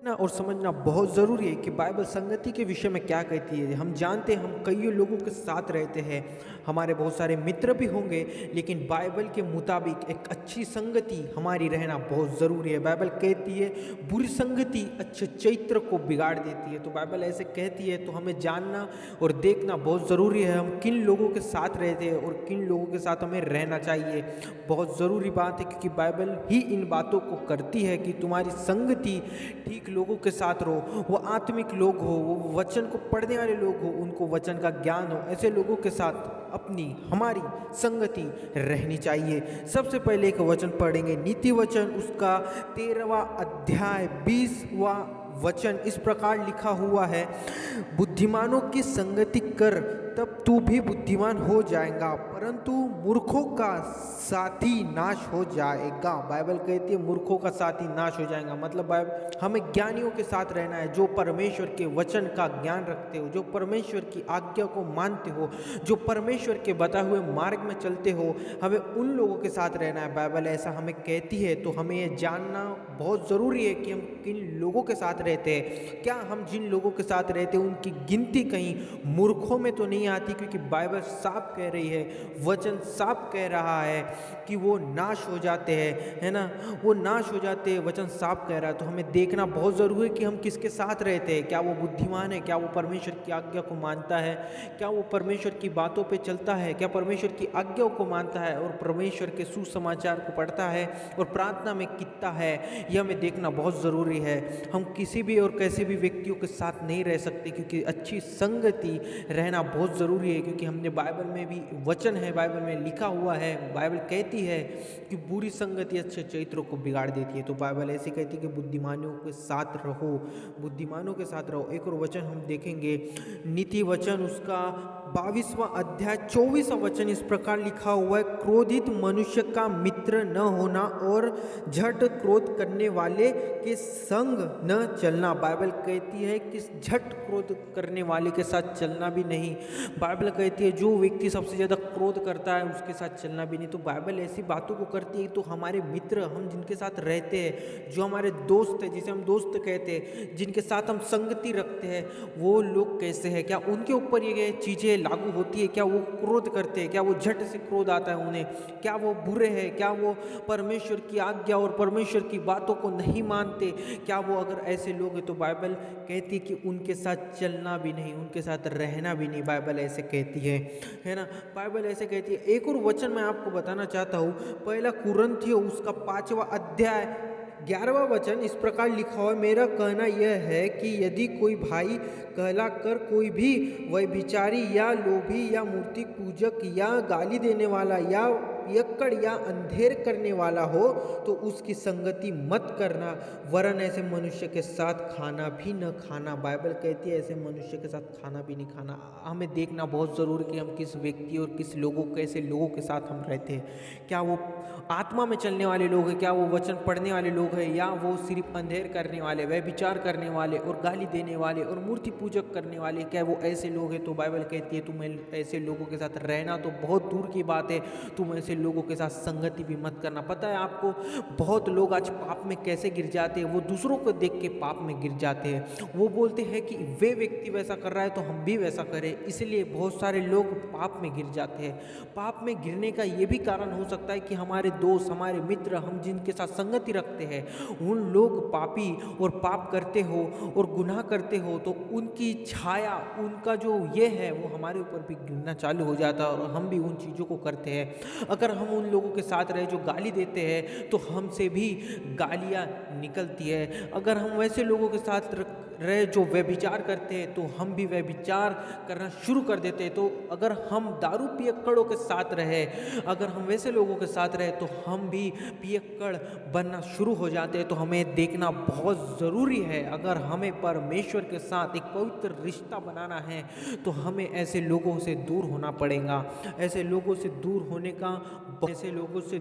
ना और समझना बहुत ज़रूरी है कि बाइबल संगति के विषय में क्या कहती है। हम जानते हैं हम कई लोगों के साथ रहते हैं, हमारे बहुत सारे मित्र भी होंगे, लेकिन बाइबल के मुताबिक एक अच्छी संगति हमारी रहना बहुत ज़रूरी है। बाइबल कहती है बुरी संगति अच्छे चरित्र को बिगाड़ देती है। तो बाइबल ऐसे कहती है, तो हमें जानना और देखना बहुत ज़रूरी है हम किन लोगों के साथ रहते हैं और किन लोगों के साथ हमें रहना चाहिए। बहुत ज़रूरी बात है, क्योंकि बाइबल ही इन बातों को करती है कि तुम्हारी संगति ठीक लोगों के साथ रहो। वो आत्मिक लोग हो, वो वचन को पढ़ने वाले लोग हो, उनको वचन का ज्ञान हो, ऐसे लोगों के साथ अपनी हमारी संगति रहनी चाहिए। सबसे पहले एक वचन पढ़ेंगे, नीति वचन उसका 13वां अध्याय 20वां वचन इस प्रकार लिखा हुआ है, बुद्धिमानों की संगति कर तब तू भी बुद्धिमान हो जाएगा, परंतु मूर्खों का साथी नाश हो जाएगा। बाइबल कहती है मूर्खों का साथी नाश हो जाएगा, मतलब हमें ज्ञानियों के साथ रहना है, जो परमेश्वर के वचन का ज्ञान रखते हो, जो परमेश्वर की आज्ञा को मानते हो, जो परमेश्वर के बताए हुए मार्ग में चलते हो, हमें उन लोगों के साथ रहना है। बाइबल ऐसा हमें कहती है, तो हमें ये जानना बहुत ज़रूरी है कि हम किन लोगों के साथ रहते हैं। क्या हम जिन लोगों के साथ रहते हैं उनकी गिनती कहीं मूर्खों में तो नहीं आती, क्योंकि बाइबल साफ कह रही है, वचन साफ कह रहा है कि वो नाश हो जाते हैं, है ना, वो नाश हो जाते हैं, वचन साफ कह रहा है। तो हमें देखना बहुत ज़रूरी है कि हम किसके साथ रहते हैं। क्या वो बुद्धिमान है, क्या वो परमेश्वर की आज्ञा को मानता है, क्या वो परमेश्वर की बातों पे चलता है, क्या परमेश्वर की आज्ञाओं को मानता है और परमेश्वर के सुसमाचार को पढ़ता है और प्रार्थना में कितना है, यह हमें देखना बहुत ज़रूरी है। हम किसी भी और कैसे भी व्यक्तियों के साथ नहीं रह सकते, क्योंकि अच्छी संगति रहना बहुत ज़रूरी है। क्योंकि हमने बाइबल में भी वचन है, बाइबल में लिखा हुआ है, बाइबल कहती है कि बुरी संगति अच्छे चरित्रों को बिगाड़ देती है। तो बाइबल ऐसी कहती है कि बुद्धिमानों के साथ रहो, बुद्धिमानों के साथ रहो। एक और वचन हम देखेंगे, नीति वचन उसका 22वां अध्याय 24वां वचन इस प्रकार लिखा हुआ है, क्रोधित मनुष्य का मित्र न होना और झट क्रोध करने वाले के संग न चलना। बाइबल कहती है कि झट क्रोध करने वाले के साथ चलना भी नहीं। बाइबल कहती है जो व्यक्ति सबसे ज़्यादा क्रोध करता है उसके साथ चलना भी नहीं। तो बाइबल ऐसी बातों को करती है। तो हमारे मित्र, हम जिनके साथ रहते हैं, जो हमारे दोस्त हैं, जिसे हम दोस्त कहते हैं, जिनके साथ हम संगति रखते हैं, वो लोग कैसे हैं, क्या उनके ऊपर ये चीज़ें लागू होती है, क्या वो क्रोध करते हैं, क्या वो झट से क्रोध आता है उन्हें, क्या वो बुरे हैं, क्या वो परमेश्वर की आज्ञा और परमेश्वर की बातों को नहीं मानते, क्या वो अगर ऐसे लोग हैं तो बाइबल कहती है कि उनके साथ चलना भी नहीं, उनके साथ रहना भी नहीं। बाइबल ऐसे कहती है ना, बाइबल ऐसे कहती है। एक और वचन मैं आपको बताना चाहता हूँ, पहला कुरिन्थियों उसका 5वां अध्याय 11वां वचन इस प्रकार लिखा हुआ है, मेरा कहना यह है कि यदि कोई भाई कहला कर कोई भी व्यभिचारी या लोभी या मूर्ति पूजक या गाली देने वाला या पियक्कड़ या अंधेर करने वाला हो तो उसकी संगति मत करना, वरन ऐसे मनुष्य के साथ खाना भी न खाना। बाइबल कहती है ऐसे मनुष्य के साथ खाना भी नहीं खाना। हमें देखना बहुत ज़रूरी है कि हम किस व्यक्ति और किस लोगों, कैसे लोगों के साथ हम रहते हैं। क्या वो आत्मा में चलने वाले लोग हैं, क्या वो वचन पढ़ने वाले लोग हैं, या वो सिर्फ अंधेर करने वाले, व्यभिचार करने वाले और गाली देने वाले और मूर्ति पूजक करने वाले, क्या वो ऐसे लोग हैं। तो बाइबल कहती है तुम ऐसे लोगों के साथ रहना तो बहुत दूर की बात है, तुम ऐसे लोगों के साथ संगति भी मत करना। पता है आपको, बहुत लोग आज पाप में कैसे गिर जाते हैं, वो दूसरों को देख के पाप में गिर जाते हैं। वो बोलते हैं कि वे व्यक्ति वैसा कर रहा है तो हम भी वैसा करें, इसलिए बहुत सारे लोग पाप में गिर जाते हैं। पाप में गिरने का ये भी कारण हो सकता है कि हमारे दोस्त, हमारे मित्र, हम जिनके साथ संगति रखते हैं, उन लोग पापी और पाप करते हो और गुनाह करते हो, तो उनकी छाया, उनका जो ये है वो हमारे ऊपर भी गिरना चालू हो जाता है और हम भी उन चीज़ों को करते हैं। अगर हम उन लोगों के साथ रहे जो गाली देते हैं तो हमसे भी गालियाँ निकलती है। अगर हम वैसे लोगों के साथ रहे जो व्यभिचार करते हैं तो हम भी व्यभिचार करना शुरू कर देते हैं। तो अगर हम दारू पियक्कड़ों के साथ रहे, अगर हम वैसे लोगों के साथ रहे तो हम भी पियक्कड़ बनना शुरू हो जाते हैं। तो हमें देखना बहुत ज़रूरी है, अगर हमें परमेश्वर के साथ एक पवित्र रिश्ता बनाना है तो हमें ऐसे लोगों से दूर होना पड़ेगा। ऐसे लोगों से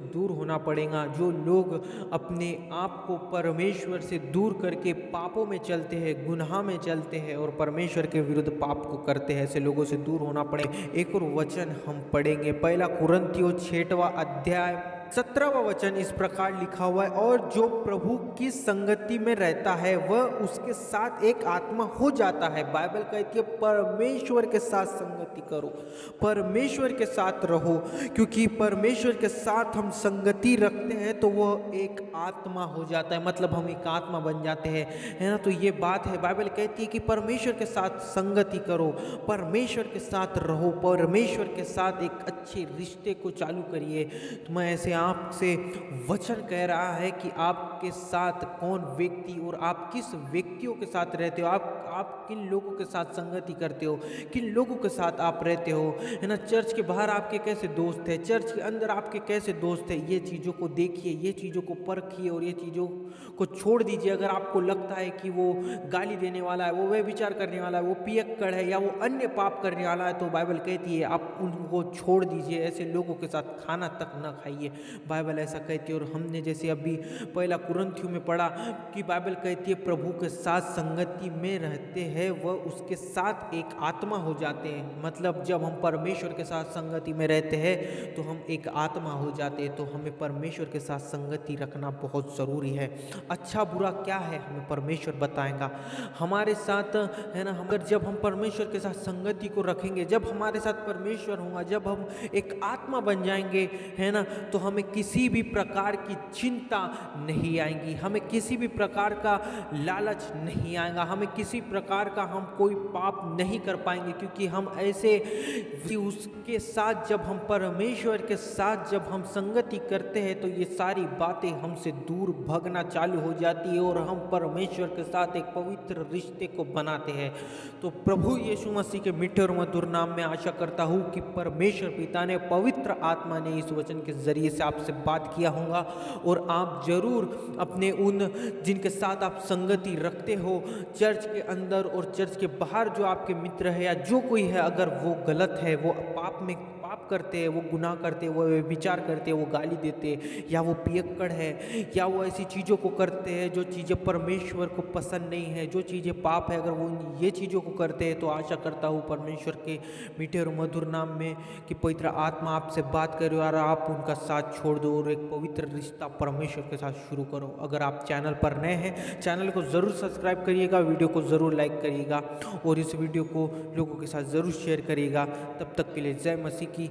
दूर होना पड़ेगा जो लोग अपने आप को परमेश्वर से दूर करके पापों में चलते हैं, गुनाह में चलते हैं और परमेश्वर के विरुद्ध पाप को करते हैं। ऐसे लोगों से दूर होना पड़े। एक और वचन हम पढ़ेंगे, पहला कुरिन्थियों 6वां अध्याय 17वां वचन इस प्रकार लिखा हुआ है, और जो प्रभु की संगति में रहता है वह उसके साथ एक आत्मा हो जाता है। बाइबल कहती है परमेश्वर के साथ संगति करो, परमेश्वर के साथ रहो, क्योंकि परमेश्वर के साथ हम संगति रखते हैं तो वह एक आत्मा हो जाता है, मतलब हम एक आत्मा बन जाते हैं, है ना। तो ये बात है, बाइबल कहती है कि परमेश्वर के साथ संगति करो, परमेश्वर के साथ रहो, परमेश्वर के साथ एक अच्छे रिश्ते को चालू करिए। तो मैं ऐसे आपसे वचन कह रहा है कि आपके साथ कौन व्यक्ति और आप किस व्यक्तियों के साथ रहते हो, आप किन लोगों के साथ संगति करते हो, किन लोगों के साथ आप रहते हो, है ना। चर्च के बाहर आपके कैसे दोस्त हैं, चर्च के अंदर आपके कैसे दोस्त हैं, ये चीज़ों को देखिए, ये चीज़ों को परखिए और ये चीज़ों को छोड़ दीजिए। अगर आपको लगता है कि वो गाली देने वाला है, वो व्यभिचार करने वाला है, वो पियक्कड़ है या वो अन्य पाप करने वाला है, तो बाइबल कहती है आप उनको छोड़ दीजिए, ऐसे लोगों के साथ खाना तक ना खाइए, बाइबल ऐसा कहती है। और हमने जैसे अभी पहला कुरिन्थियों में पढ़ा कि बाइबल कहती है प्रभु के साथ संगति में रहते हैं वह उसके साथ एक आत्मा हो जाते हैं। मतलब जब हम परमेश्वर के साथ संगति में रहते हैं तो हम एक आत्मा हो जाते हैं। तो हमें परमेश्वर के साथ संगति रखना बहुत ज़रूरी है। अच्छा बुरा क्या है हमें परमेश्वर बताएगा हमारे साथ, है ना। अगर जब हम परमेश्वर के साथ संगति को रखेंगे, जब हमारे साथ परमेश्वर होगा, जब हम एक आत्मा बन जाएंगे, है ना, तो हमें किसी भी प्रकार की चिंता नहीं आएगी, हमें किसी भी प्रकार का लालच नहीं आएगा, हमें किसी प्रकार का हम कोई पाप नहीं कर पाएंगे, क्योंकि हम ऐसे उसके साथ, जब हम परमेश्वर के साथ जब हम संगति करते हैं तो ये सारी बातें हमसे दूर भागना चालू हो जाती है और हम परमेश्वर के साथ एक पवित्र रिश्ते को बनाते हैं। तो प्रभु यीशु मसीह के मीठे और मधुर नाम में आशा करता हूँ कि परमेश्वर पिता ने, पवित्र आत्मा ने इस वचन के जरिए से आपसे बात किया होगा और आप जरूर अपने उन जिनके साथ आप संगति रखते हो, चर्च के अंदर और चर्च के बाहर जो आपके मित्र है या जो कोई है, अगर वो गलत है, वो पाप करते हैं, वो गुनाह करते हैं, वो विचार करते हैं, वो गाली देते हैं, या वो पियक्कड़ है, या वो ऐसी चीज़ों को करते हैं जो चीज़ें परमेश्वर को पसंद नहीं है, जो चीज़ें पाप है, अगर वो ये चीज़ों को करते हैं तो आशा करता हूँ परमेश्वर के मीठे और मधुर नाम में कि पवित्र आत्मा आपसे बात करे और आप उनका साथ छोड़ दो और एक पवित्र रिश्ता परमेश्वर के साथ शुरू करो। अगर आप चैनल पर नए हैं, चैनल को ज़रूर सब्सक्राइब करिएगा, वीडियो को ज़रूर लाइक करिएगा और इस वीडियो को लोगों के साथ ज़रूर शेयर करिएगा। तब तक के लिए जय मसीह की।